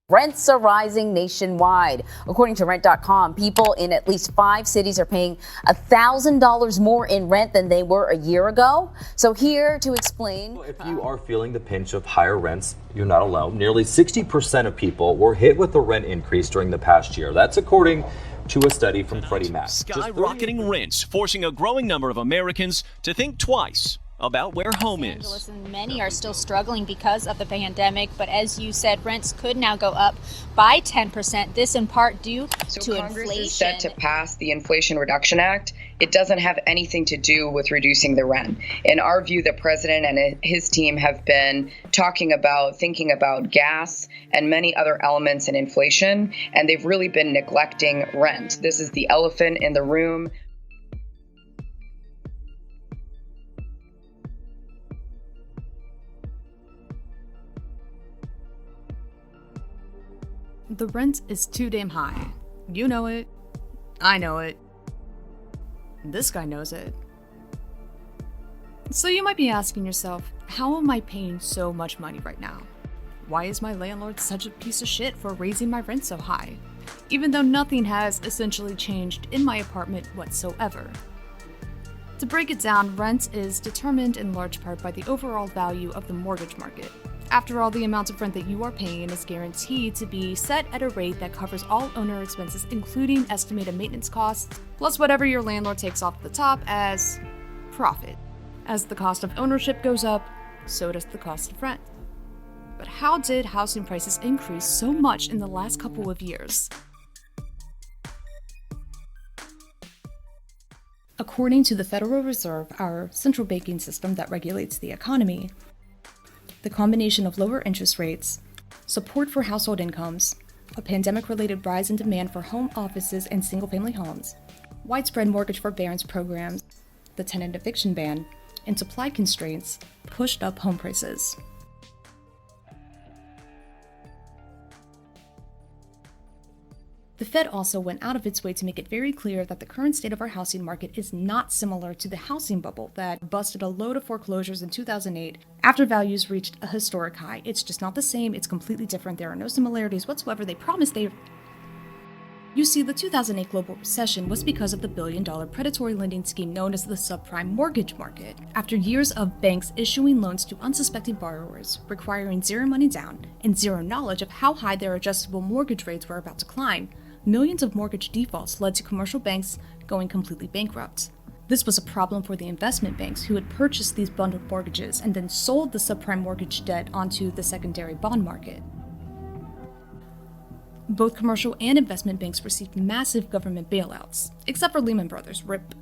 Rents are rising nationwide. According to Rent.com, people in at least 5 cities are paying $1,000 more in rent than they were a year ago. So here to explain. If you are feeling the pinch of higher rents, you're not alone. Nearly 60% of people were hit with a rent increase during the past year. That's according to a study from Freddie Mac. Skyrocketing rents, forcing a growing number of Americans to think twice about where home is. And many are still struggling because of the pandemic, but as you said, rents could now go up by 10%. This in part due to Congress inflation. Is set to pass the Inflation Reduction Act. It doesn't have anything to do with reducing the rent. In our view, the president and his team have been thinking about gas and many other elements in inflation, and they've really been neglecting rent. This is the elephant in the room. The rent is too damn high. You know it. I know it. This guy knows it. So you might be asking yourself, how am I paying so much money right now? Why is my landlord such a piece of shit for raising my rent so high? Even though nothing has essentially changed in my apartment whatsoever. To break it down, rent is determined in large part by the overall value of the mortgage market. After all, the amount of rent that you are paying is guaranteed to be set at a rate that covers all owner expenses, including estimated maintenance costs, plus whatever your landlord takes off the top as profit. As the cost of ownership goes up, so does the cost of rent. But how did housing prices increase so much in the last couple of years? According to the Federal Reserve, our central banking system that regulates the economy, the combination of lower interest rates, support for household incomes, a pandemic-related rise in demand for home offices and single-family homes, widespread mortgage forbearance programs, the tenant eviction ban, and supply constraints pushed up home prices. The Fed also went out of its way to make it very clear that the current state of our housing market is not similar to the housing bubble that busted a load of foreclosures in 2008 after values reached a historic high. It's just not the same, it's completely different, there are no similarities whatsoever. They promised they... You see, the 2008 global recession was because of the billion-dollar predatory lending scheme known as the subprime mortgage market. After years of banks issuing loans to unsuspecting borrowers, requiring zero money down and zero knowledge of how high their adjustable mortgage rates were about to climb, millions of mortgage defaults led to commercial banks going completely bankrupt. This was a problem for the investment banks who had purchased these bundled mortgages and then sold the subprime mortgage debt onto the secondary bond market. Both commercial and investment banks received massive government bailouts, except for Lehman Brothers, RIP.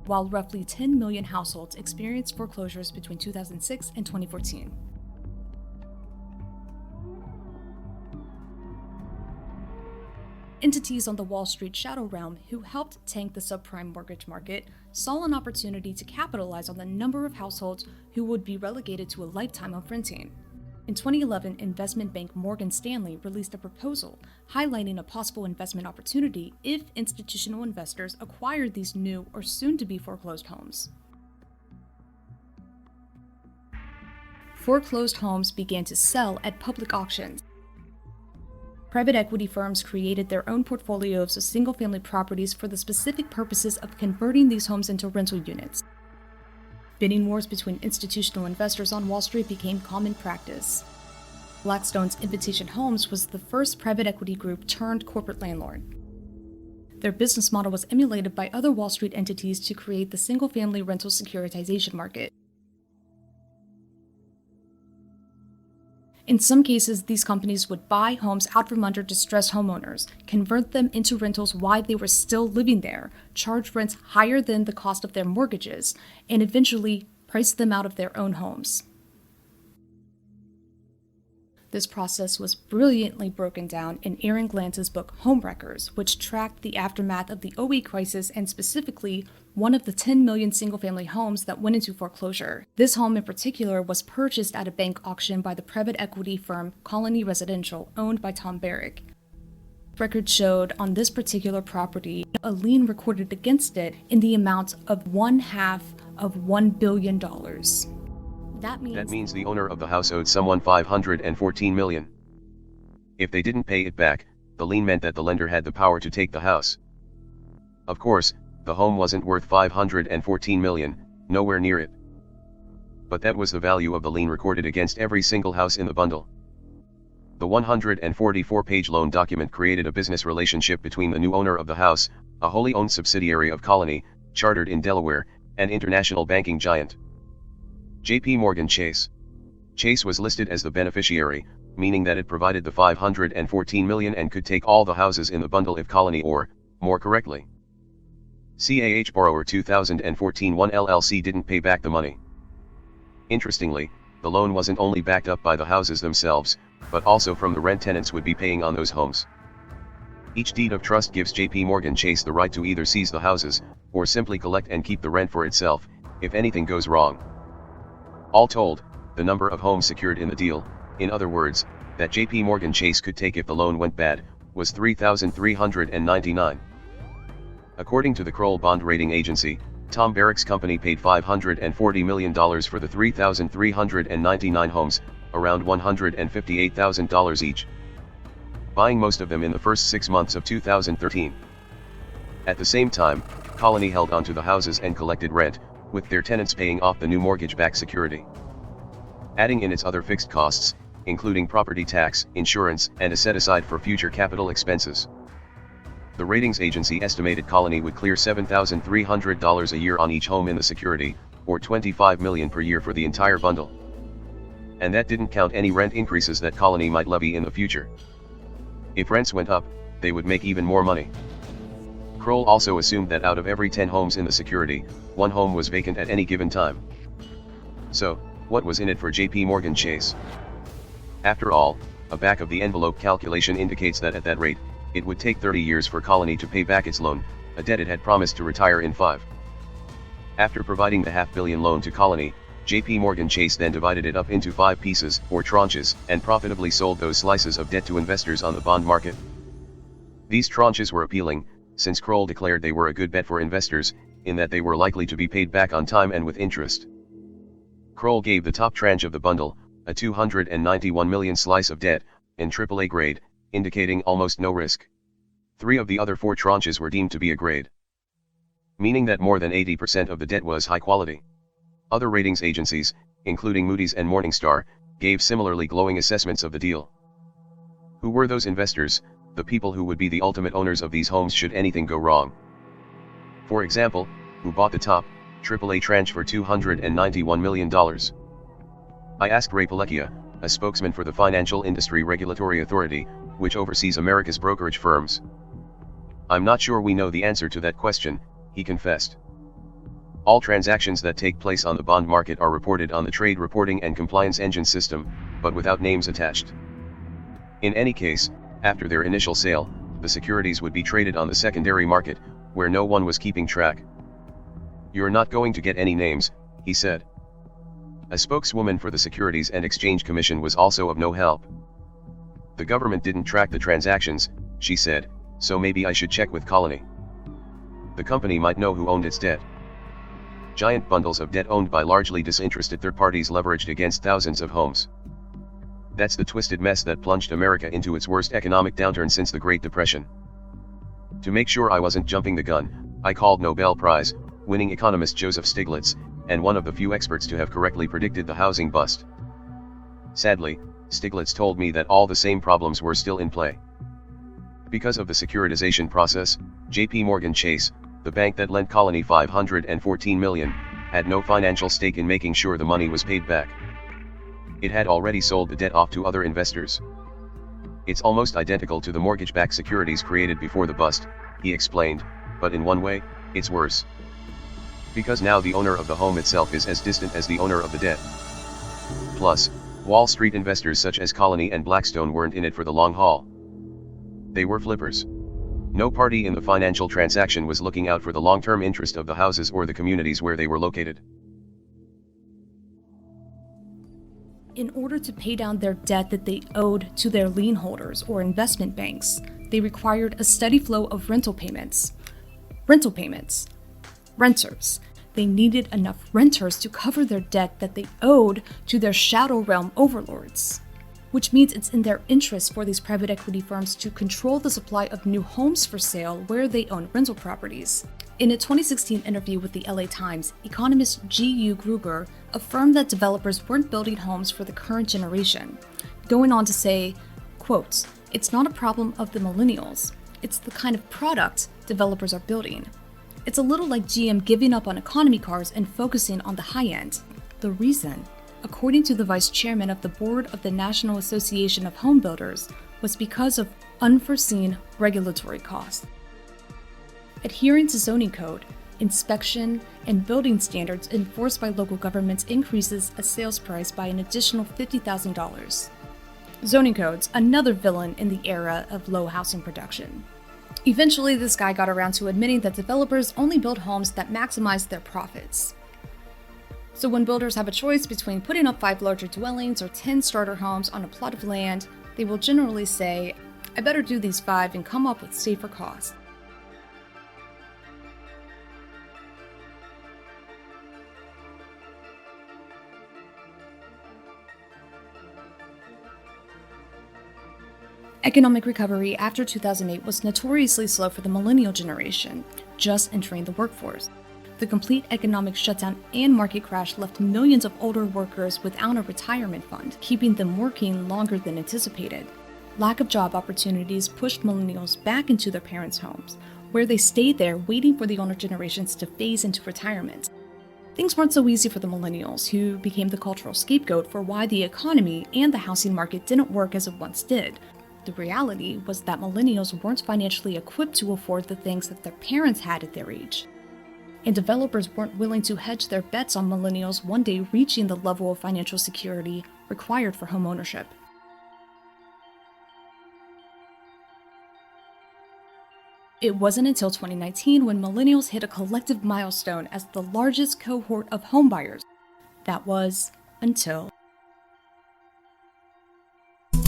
While roughly 10 million households experienced foreclosures between 2006 and 2014. Entities on the Wall Street shadow realm who helped tank the subprime mortgage market saw an opportunity to capitalize on the number of households who would be relegated to a lifetime of renting. In 2011, investment bank Morgan Stanley released a proposal highlighting a possible investment opportunity if institutional investors acquired these new or soon-to-be foreclosed homes. Foreclosed homes began to sell at public auctions. Private equity firms created their own portfolios of single-family properties for the specific purposes of converting these homes into rental units. Bidding wars between institutional investors on Wall Street became common practice. Blackstone's Invitation Homes was the first private equity group turned corporate landlord. Their business model was emulated by other Wall Street entities to create the single-family rental securitization market. In some cases, these companies would buy homes out from under distressed homeowners, convert them into rentals while they were still living there, charge rents higher than the cost of their mortgages, and eventually price them out of their own homes. This process was brilliantly broken down in Aaron Glantz's book Homewreckers, which tracked the aftermath of the '08 crisis and specifically one of the 10 million single-family homes that went into foreclosure. This home in particular was purchased at a bank auction by the private equity firm Colony Residential, owned by Tom Barrick. Records showed on this particular property a lien recorded against it in the amount of $1/2 of $1 billion. That means the owner of the house owed someone $514 million. If they didn't pay it back, the lien meant that the lender had the power to take the house. Of course, the home wasn't worth $514 million, nowhere near it. But that was the value of the lien recorded against every single house in the bundle. The 144-page loan document created a business relationship between the new owner of the house, a wholly owned subsidiary of Colony, chartered in Delaware, and international banking giant J.P. Morgan Chase. Chase was listed as the beneficiary, meaning that it provided the $514 million and could take all the houses in the bundle if Colony or, more correctly, CAH Borrower 2014 1 LLC didn't pay back the money. Interestingly, the loan wasn't only backed up by the houses themselves, but also from the rent tenants would be paying on those homes. Each deed of trust gives J.P. Morgan Chase the right to either seize the houses, or simply collect and keep the rent for itself, if anything goes wrong. All told, the number of homes secured in the deal, in other words, that J.P. Morgan Chase could take if the loan went bad, was 3,399. According to the Kroll Bond Rating Agency, Tom Barrack's company paid $540 million for the 3,399 homes, around $158,000 each, buying most of them in the first 6 months of 2013. At the same time, Colony held onto the houses and collected rent, with their tenants paying off the new mortgage-backed security. Adding in its other fixed costs, including property tax, insurance, and a set-aside for future capital expenses. The ratings agency estimated Colony would clear $7,300 a year on each home in the security, or $25 million per year for the entire bundle. And that didn't count any rent increases that Colony might levy in the future. If rents went up, they would make even more money. Kroll also assumed that out of every 10 homes in the security, 1 home was vacant at any given time. So, what was in it for J.P. Morgan Chase? After all, a back-of-the-envelope calculation indicates that at that rate, it would take 30 years for Colony to pay back its loan, a debt it had promised to retire in 5. After providing the $500 million loan to Colony, J.P. Morgan Chase then divided it up into 5 pieces, or tranches, and profitably sold those slices of debt to investors on the bond market. These tranches were appealing, since Kroll declared they were a good bet for investors, in that they were likely to be paid back on time and with interest. Kroll gave the top tranche of the bundle, a $291 million slice of debt, in AAA grade, indicating almost no risk. 3 of the other 4 tranches were deemed to be a grade, meaning that more than 80% of the debt was high quality. Other ratings agencies, including Moody's and Morningstar, gave similarly glowing assessments of the deal. Who were those investors, the people who would be the ultimate owners of these homes should anything go wrong? For example, who bought the top, AAA tranche for $291 million? I asked Ray Palecchia, a spokesman for the Financial Industry Regulatory Authority, which oversees America's brokerage firms. I'm not sure we know the answer to that question, he confessed. All transactions that take place on the bond market are reported on the Trade Reporting and Compliance Engine system, but without names attached. In any case, after their initial sale, the securities would be traded on the secondary market, where no one was keeping track. You're not going to get any names, he said. A spokeswoman for the Securities and Exchange Commission was also of no help. The government didn't track the transactions, she said, so maybe I should check with Colony. The company might know who owned its debt. Giant bundles of debt owned by largely disinterested third parties leveraged against thousands of homes. That's the twisted mess that plunged America into its worst economic downturn since the Great Depression. To make sure I wasn't jumping the gun, I called Nobel Prize-winning economist Joseph Stiglitz, and one of the few experts to have correctly predicted the housing bust. Sadly, Stiglitz told me that all the same problems were still in play. Because of the securitization process, J.P. Morgan Chase, the bank that lent Colony $514 million, had no financial stake in making sure the money was paid back. It had already sold the debt off to other investors. It's almost identical to the mortgage-backed securities created before the bust, he explained, but in one way, it's worse. Because now the owner of the home itself is as distant as the owner of the debt. Plus, Wall Street investors such as Colony and Blackstone weren't in it for the long haul. They were flippers. No party in the financial transaction was looking out for the long-term interest of the houses or the communities where they were located. In order to pay down their debt that they owed to their lien holders or investment banks, they required a steady flow of rental payments. Renters. They needed enough renters to cover their debt that they owed to their shadow realm overlords. which means it's in their interest for these private equity firms to control the supply of new homes for sale where they own rental properties. In a 2016 interview with the LA Times, economist G.U. Gruber affirmed that developers weren't building homes for the current generation, going on to say, quote, "It's not a problem of the millennials. It's the kind of product developers are building. It's a little like GM giving up on economy cars and focusing on the high end. The reason, according to the vice chairman of the board of the National Association of Home Builders, was because of unforeseen regulatory costs. Adhering to zoning code, inspection, and building standards enforced by local governments increases a sales price by an additional $50,000. Zoning codes, another villain in the era of low housing production. Eventually, this guy got around to admitting that developers only build homes that maximize their profits. So when builders have a choice between putting up 5 larger dwellings or 10 starter homes on a plot of land, they will generally say, I better do these 5 and come up with safer costs. Economic recovery after 2008 was notoriously slow for the millennial generation, just entering the workforce. The complete economic shutdown and market crash left millions of older workers without a retirement fund, keeping them working longer than anticipated. Lack of job opportunities pushed millennials back into their parents' homes, where they stayed there waiting for the older generations to phase into retirement. Things weren't so easy for the millennials, who became the cultural scapegoat for why the economy and the housing market didn't work as it once did. The reality was that millennials weren't financially equipped to afford the things that their parents had at their age. And developers weren't willing to hedge their bets on millennials one day reaching the level of financial security required for homeownership. It wasn't until 2019 when millennials hit a collective milestone as the largest cohort of homebuyers. That was until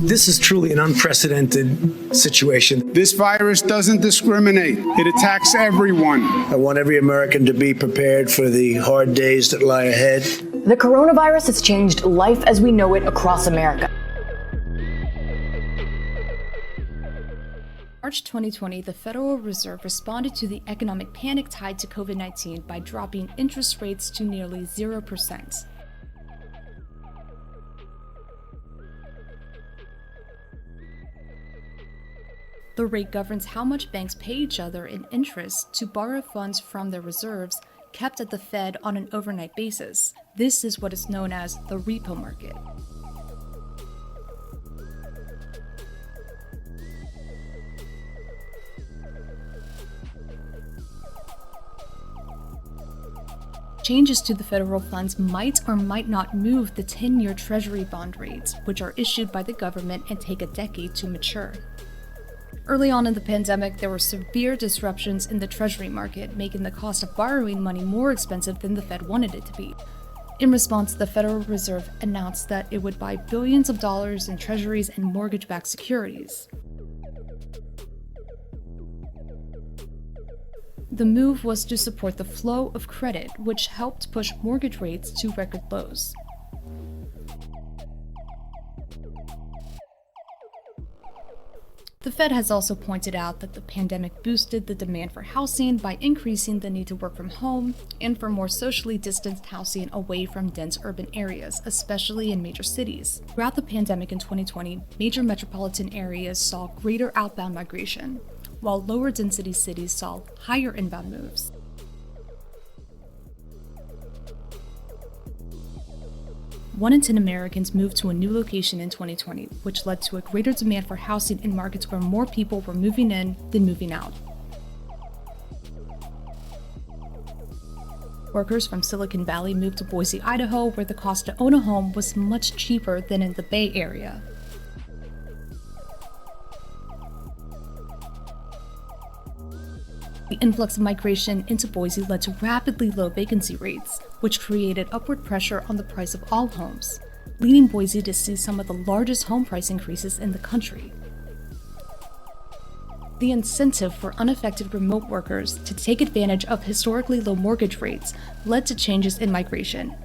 This is truly an unprecedented situation. This virus doesn't discriminate. It attacks everyone. I want every American to be prepared for the hard days that lie ahead. The coronavirus has changed life as we know it across America. March 2020, the Federal Reserve responded to the economic panic tied to COVID-19 by dropping interest rates to nearly 0%. The rate governs how much banks pay each other in interest to borrow funds from their reserves kept at the Fed on an overnight basis. This is what is known as the repo market. Changes to the federal funds might or might not move the 10-year Treasury bond rates, which are issued by the government and take a decade to mature. Early on in the pandemic, there were severe disruptions in the Treasury market, making the cost of borrowing money more expensive than the Fed wanted it to be. In response, the Federal Reserve announced that it would buy billions of dollars in treasuries and mortgage-backed securities. The move was to support the flow of credit, which helped push mortgage rates to record lows. The Fed has also pointed out that the pandemic boosted the demand for housing by increasing the need to work from home and for more socially distanced housing away from dense urban areas, especially in major cities. Throughout the pandemic in 2020, major metropolitan areas saw greater outbound migration, while lower density cities saw higher inbound moves. One in 10 Americans moved to a new location in 2020, which led to a greater demand for housing in markets where more people were moving in than moving out. Workers from Silicon Valley moved to Boise, Idaho, where the cost to own a home was much cheaper than in the Bay Area. The influx of migration into Boise led to rapidly low vacancy rates, which created upward pressure on the price of all homes, leading Boise to see some of the largest home price increases in the country. The incentive for unaffected remote workers to take advantage of historically low mortgage rates led to changes in migration.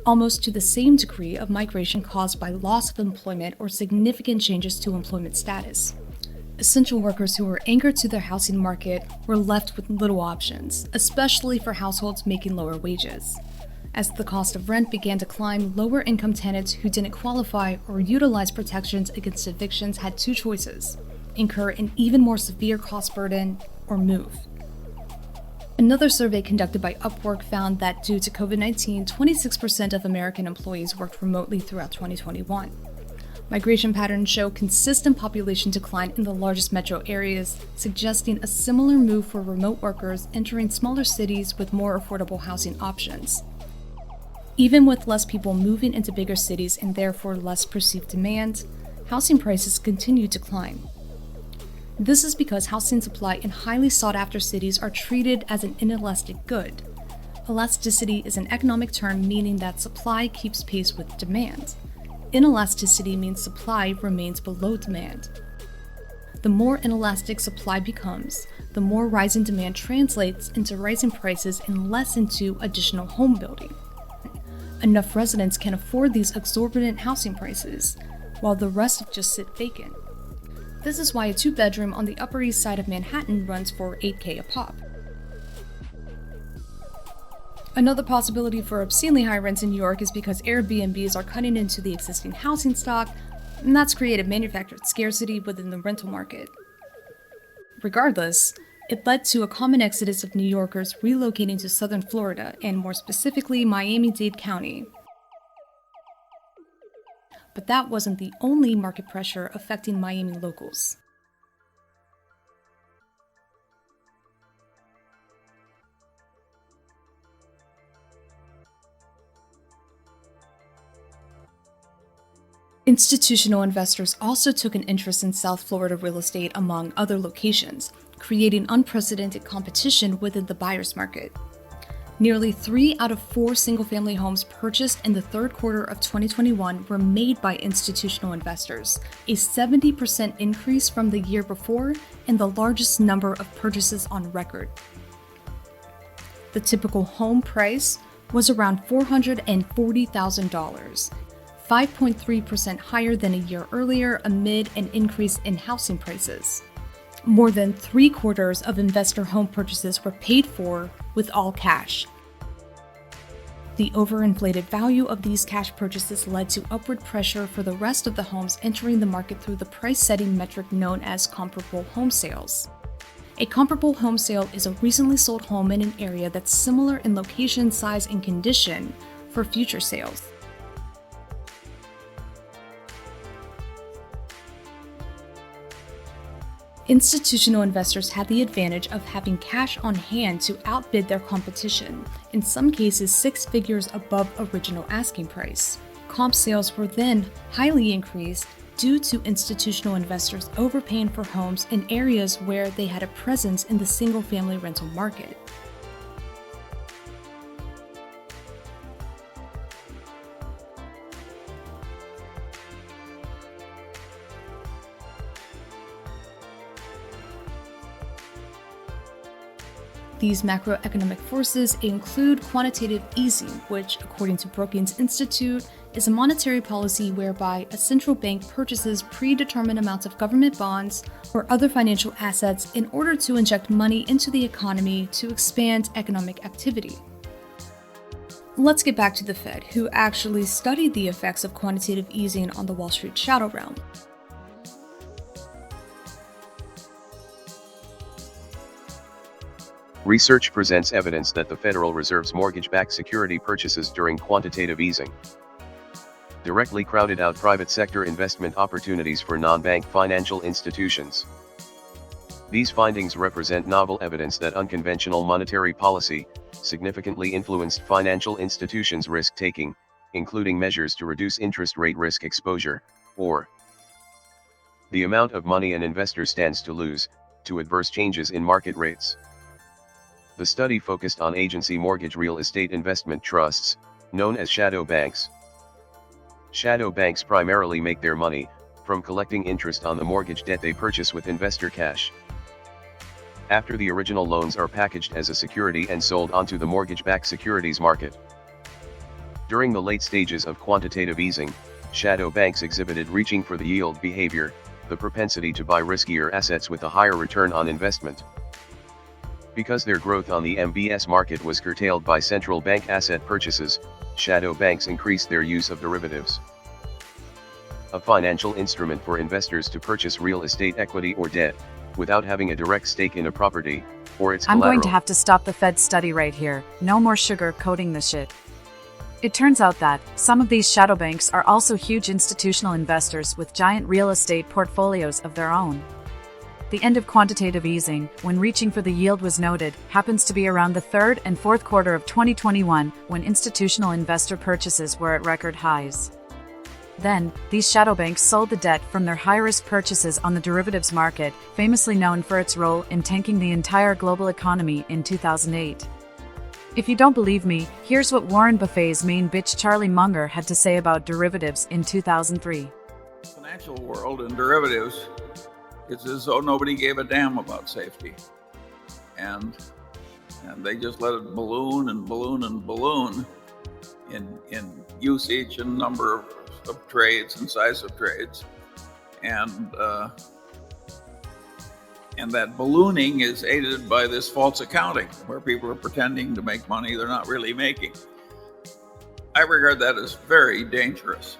almost to the same degree of migration caused by loss of employment or significant changes to employment status. Essential workers who were anchored to their housing market were left with little options, especially for households making lower wages. As the cost of rent began to climb, lower-income tenants who didn't qualify or utilize protections against evictions had two choices: incur an even more severe cost burden or move. Another survey conducted by Upwork found that due to COVID-19, 26% of American employees worked remotely throughout 2021. Migration patterns show consistent population decline in the largest metro areas, suggesting a similar move for remote workers entering smaller cities with more affordable housing options. Even with less people moving into bigger cities and therefore less perceived demand, housing prices continue to climb. This is because housing supply in highly sought-after cities are treated as an inelastic good. Elasticity is an economic term meaning that supply keeps pace with demand. Inelasticity means supply remains below demand. The more inelastic supply becomes, the more rising demand translates into rising prices and less into additional home building. Enough residents can afford these exorbitant housing prices, while the rest just sit vacant. This is why a two-bedroom on the Upper East Side of Manhattan runs for $8K a pop. Another possibility for obscenely high rents in New York is because Airbnbs are cutting into the existing housing stock, and that's created manufactured scarcity within the rental market. Regardless, it led to a common exodus of New Yorkers relocating to southern Florida, and more specifically Miami-Dade County. But that wasn't the only market pressure affecting Miami locals. Institutional investors also took an interest in South Florida real estate among other locations, creating unprecedented competition within the buyer's market. Nearly 3 out of 4 single-family homes purchased in the third quarter of 2021 were made by institutional investors, a 70% increase from the year before and the largest number of purchases on record. The typical home price was around $440,000, 5.3% higher than a year earlier amid an increase in housing prices. More than 3/4 of investor home purchases were paid for with all cash. The overinflated value of these cash purchases led to upward pressure for the rest of the homes entering the market through the price-setting metric known as comparable home sales. A comparable home sale is a recently sold home in an area that's similar in location, size, and condition for future sales. Institutional investors had the advantage of having cash on hand to outbid their competition, in some cases 6 figures above original asking price. Comp sales were then highly increased due to institutional investors overpaying for homes in areas where they had a presence in the single-family rental market. These macroeconomic forces include quantitative easing, which, according to Brookings Institute, is a monetary policy whereby a central bank purchases predetermined amounts of government bonds or other financial assets in order to inject money into the economy to expand economic activity. Let's get back to the Fed, who actually studied the effects of quantitative easing on the Wall Street shadow realm. Research presents evidence that the Federal Reserve's mortgage-backed security purchases during quantitative easing directly crowded out private sector investment opportunities for non-bank financial institutions. These findings represent novel evidence that unconventional monetary policy significantly influenced financial institutions' risk-taking, including measures to reduce interest rate risk exposure, or the amount of money an investor stands to lose, to adverse changes in market rates. The study focused on agency mortgage real estate investment trusts, known as shadow banks. Shadow banks primarily make their money from collecting interest on the mortgage debt they purchase with investor cash. After the original loans are packaged as a security and sold onto the mortgage-backed securities market. During the late stages of quantitative easing, shadow banks exhibited reaching for the yield behavior, the propensity to buy riskier assets with a higher return on investment. Because their growth on the MBS market was curtailed by central bank asset purchases, shadow banks increased their use of derivatives, a financial instrument for investors to purchase real estate equity or debt, without having a direct stake in a property, or its collateral. I'm going to have to stop the Fed study right here. No more sugar coating the shit. It turns out that some of these shadow banks are also huge institutional investors with giant real estate portfolios of their own. The end of quantitative easing, when reaching for the yield was noted, happens to be around the third and fourth quarter of 2021, when institutional investor purchases were at record highs. Then, these shadow banks sold the debt from their high-risk purchases on the derivatives market, famously known for its role in tanking the entire global economy in 2008. If you don't believe me, here's what Warren Buffett's main bitch Charlie Munger had to say about derivatives in 2003. The financial world and derivatives, it's as though nobody gave a damn about safety. And they just let it balloon and balloon and balloon in usage and number of trades and size of trades. And that ballooning is aided by this false accounting, where people are pretending to make money they're not really making. I regard that as very dangerous.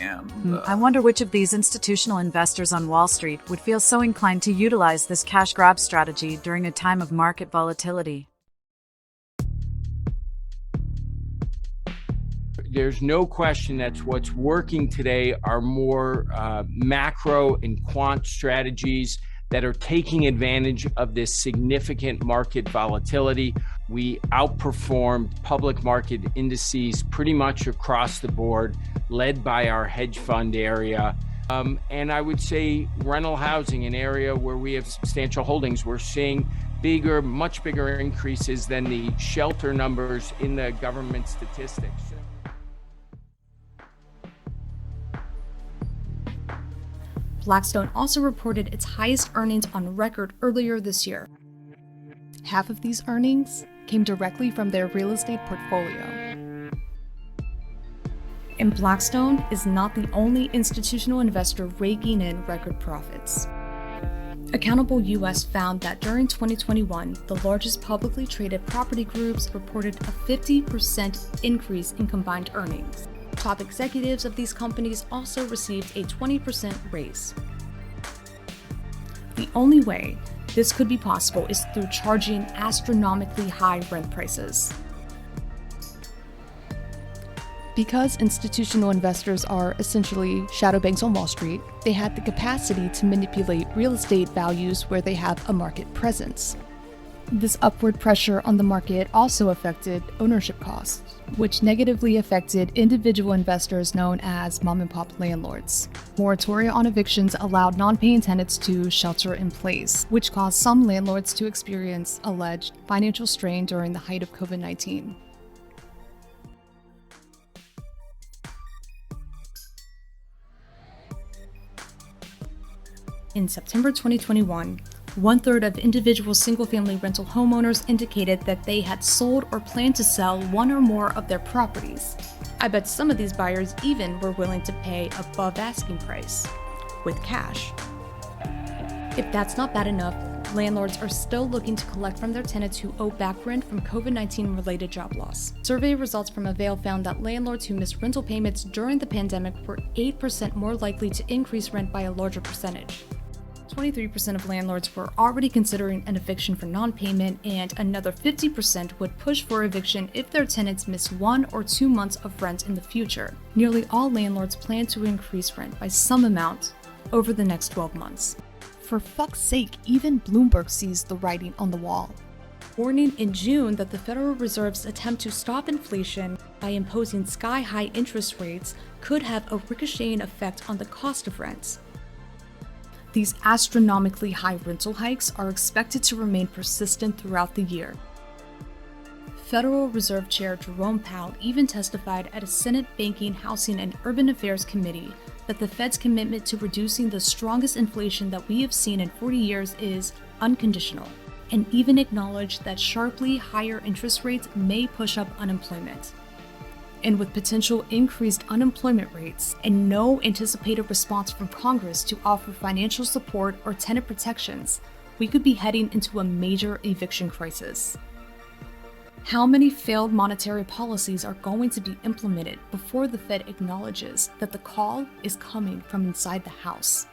And I wonder which of these institutional investors on Wall Street would feel so inclined to utilize this cash grab strategy during a time of market volatility. There's no question that what's working today are more macro and quant strategies that are taking advantage of this significant market volatility. We outperformed public market indices pretty much across the board, led by our hedge fund area. And I would say rental housing, an area where we have substantial holdings, we're seeing much bigger increases than the shelter numbers in the government statistics. Blackstone also reported its highest earnings on record earlier this year. Half of these earnings came directly from their real estate portfolio. And Blackstone is not the only institutional investor raking in record profits. Accountable US found that during 2021, the largest publicly traded property groups reported a 50% increase in combined earnings. Top executives of these companies also received a 20% raise. The only way this could be possible is through charging astronomically high rent prices. Because institutional investors are essentially shadow banks on Wall Street, they had the capacity to manipulate real estate values where they have a market presence. This upward pressure on the market also affected ownership costs, which negatively affected individual investors known as mom-and-pop landlords. Moratoria on evictions allowed non-paying tenants to shelter in place, which caused some landlords to experience alleged financial strain during the height of COVID-19. In September 2021, 1/3 of individual single-family rental homeowners indicated that they had sold or planned to sell one or more of their properties. I bet some of these buyers even were willing to pay above asking price, with cash. If that's not bad enough, landlords are still looking to collect from their tenants who owe back rent from COVID-19 related job loss. Survey results from Avail found that landlords who missed rental payments during the pandemic were 8% more likely to increase rent by a larger percentage. 23% of landlords were already considering an eviction for non-payment, and another 50% would push for eviction if their tenants miss 1 or 2 months of rent in the future. Nearly all landlords plan to increase rent by some amount over the next 12 months. For fuck's sake, even Bloomberg sees the writing on the wall, warning in June that the Federal Reserve's attempt to stop inflation by imposing sky-high interest rates could have a ricocheting effect on the cost of rents. These astronomically high rental hikes are expected to remain persistent throughout the year. Federal Reserve Chair Jerome Powell even testified at a Senate Banking, Housing, and Urban Affairs Committee that the Fed's commitment to reducing the strongest inflation that we have seen in 40 years is unconditional, and even acknowledged that sharply higher interest rates may push up unemployment. And with potential increased unemployment rates and no anticipated response from Congress to offer financial support or tenant protections, we could be heading into a major eviction crisis. How many failed monetary policies are going to be implemented before the Fed acknowledges that the call is coming from inside the house?